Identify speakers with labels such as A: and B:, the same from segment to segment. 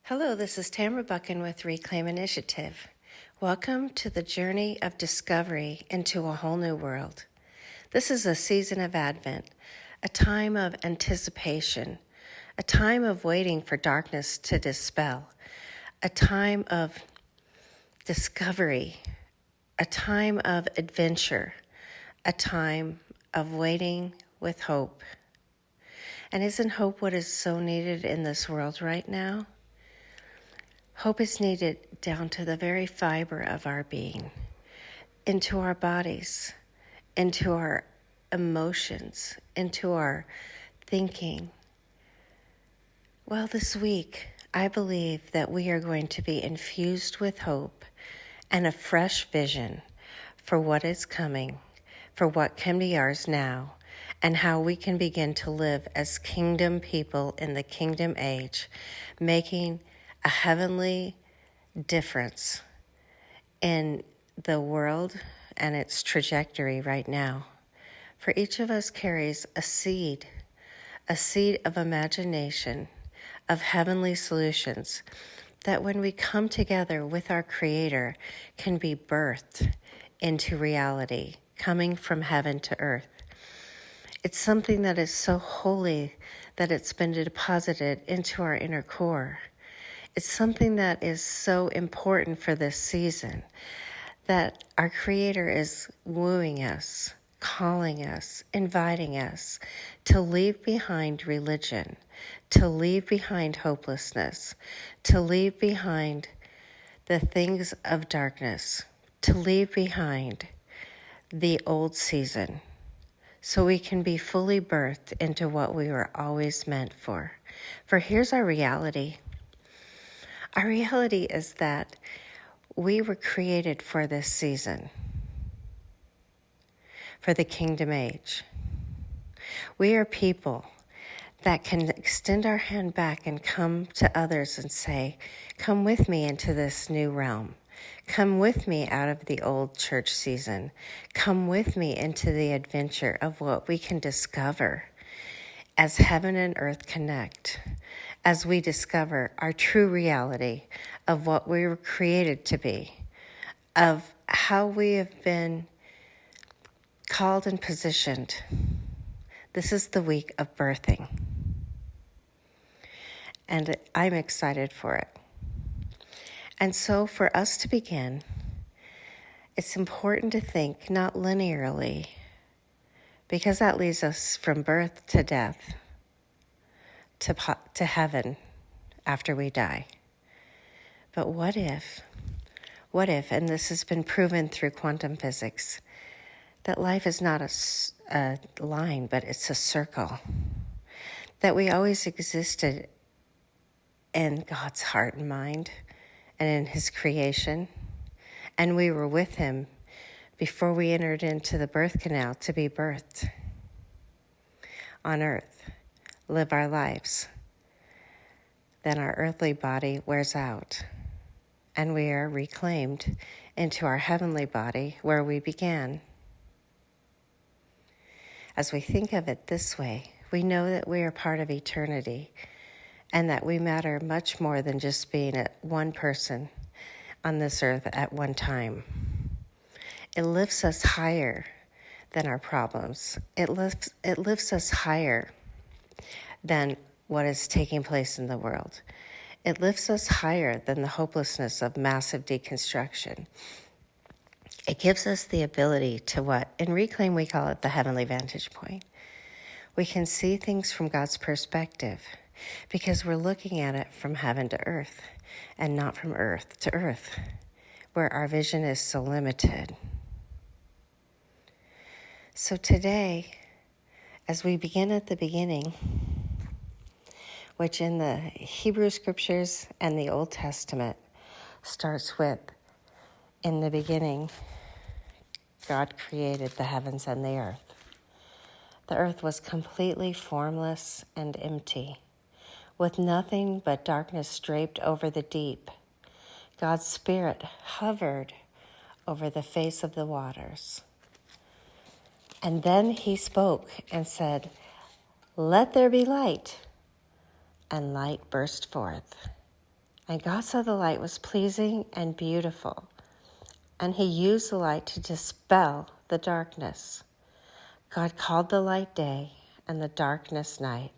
A: Hello, this is Tamara Buchan with Reclaim Initiative. Welcome to the journey of discovery into a whole new world. This is a season of Advent, a time of anticipation, a time of waiting for darkness to dispel, a time of discovery, a time of adventure, a time of waiting with hope. And isn't hope what is so needed in this world right now? Hope is needed down to the very fiber of our being, into our bodies, into our emotions, into our thinking. Well, this week, I believe that we are going to be infused with hope and a fresh vision for what is coming, for what can be ours now, and how we can begin to live as kingdom people in the kingdom age, making a heavenly difference in the world and its trajectory right now. For each of us carries a seed of imagination, of heavenly solutions, that when we come together with our Creator can be birthed into reality, coming from heaven to earth. It's something that is so holy that it's been deposited into our inner core. It's something that is so important for this season, that our Creator is wooing us, calling us, inviting us to leave behind religion, to leave behind hopelessness, to leave behind the things of darkness, to leave behind the old season, so we can be fully birthed into what we were always meant for. For here's our reality. Our reality is that we were created for this season, for the kingdom age. We are people that can extend our hand back and come to others and say, come with me into this new realm. Come with me out of the old church season. Come with me into the adventure of what we can discover as heaven and earth connect, as we discover our true reality of what we were created to be, of how we have been called and positioned. This is the week of birthing, and I'm excited for it. And so for us to begin, it's important to think not linearly, because that leads us from birth to death, to heaven after we die. But what if, and this has been proven through quantum physics, that life is not a line, but it's a circle, that we always existed in God's heart and mind and in His creation, and we were with Him before we entered into the birth canal to be birthed on earth, live our lives. Then our earthly body wears out, and we are reclaimed into our heavenly body where we began. As we think of it this way, we know that we are part of eternity and that we matter much more than just being one person on this earth at one time. It lifts us higher than our problems. It lifts us higher than what is taking place in the world. It lifts us higher than the hopelessness of massive deconstruction. It gives us the ability to what? In Reclaim, we call it the heavenly vantage point. We can see things from God's perspective because we're looking at it from heaven to earth and not from earth to earth, where our vision is so limited. So today, as we begin at the beginning, which in the Hebrew Scriptures and the Old Testament starts with, in the beginning, God created the heavens and the earth. The earth was completely formless and empty, with nothing but darkness draped over the deep. God's Spirit hovered over the face of the waters. And then He spoke and said, "Let there be light." And light burst forth. And God saw the light was pleasing and beautiful, and he used the light to dispel the darkness. God called the light day and the darkness night,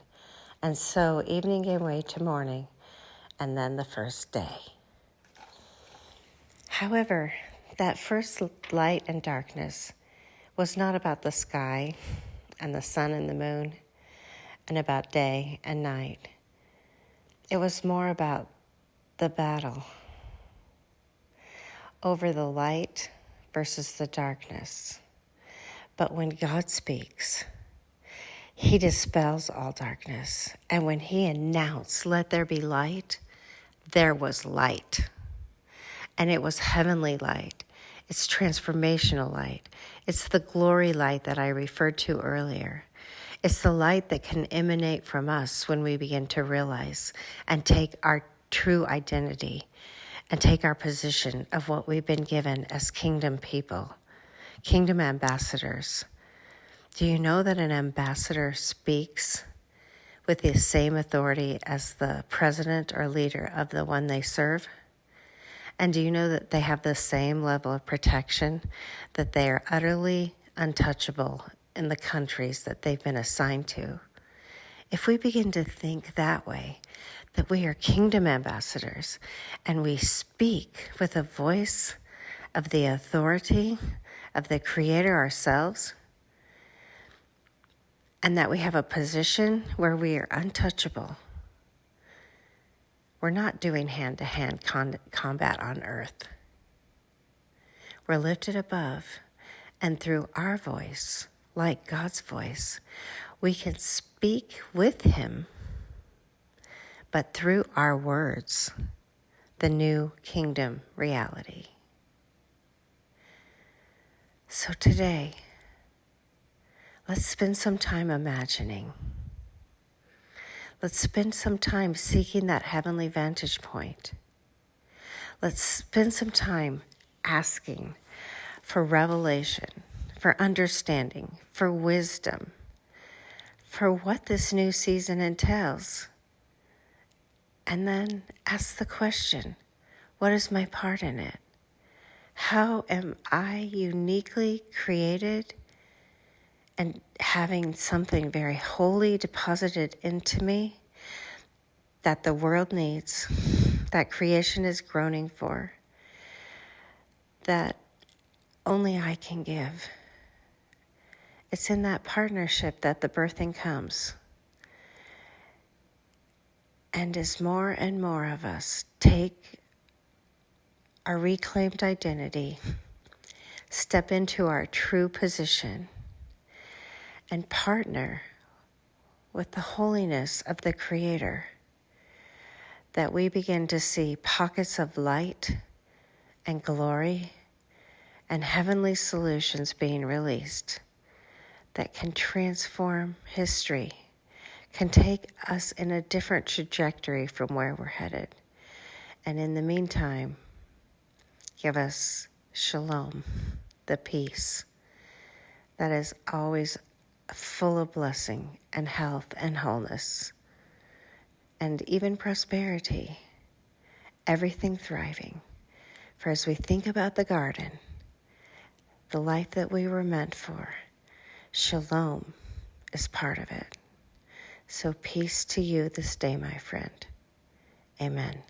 A: and so evening gave way to morning, and then the first day. However, that first light and darkness was not about the sky and the sun and the moon and about day and night. It was more about the battle over the light versus the darkness. But when God speaks, he dispels all darkness. And when he announced, "Let there be light," there was light. And it was heavenly light. It's transformational light. It's the glory light that I referred to earlier. It's the light that can emanate from us when we begin to realize and take our true identity and take our position of what we've been given as kingdom people, kingdom ambassadors. Do you know that an ambassador speaks with the same authority as the president or leader of the one they serve? And do you know that they have the same level of protection, that they are utterly untouchable in the countries that they've been assigned to? If we begin to think that way, that we are kingdom ambassadors and we speak with a voice of the authority of the Creator ourselves, and that we have a position where we are untouchable, we're not doing hand-to-hand combat on earth. We're lifted above, and through our voice, like God's voice, we can speak with him, but through our words, the new kingdom reality. So today, let's spend some time imagining. Let's spend some time seeking that heavenly vantage point. Let's spend some time asking for revelation, for understanding, for wisdom, for what this new season entails. And then ask the question, what is my part in it? How am I uniquely created and having something very holy deposited into me that the world needs, that creation is groaning for, that only I can give? It's in that partnership that the birthing comes. And as more and more of us take our reclaimed identity, step into our true position, and partner with the holiness of the Creator, that we begin to see pockets of light and glory and heavenly solutions being released that can transform history, can take us in a different trajectory from where we're headed. And in the meantime, give us shalom, the peace that is always full of blessing and health and wholeness and even prosperity, everything thriving. For as we think about the garden, the life that we were meant for, shalom is part of it. So peace to you this day, my friend. Amen.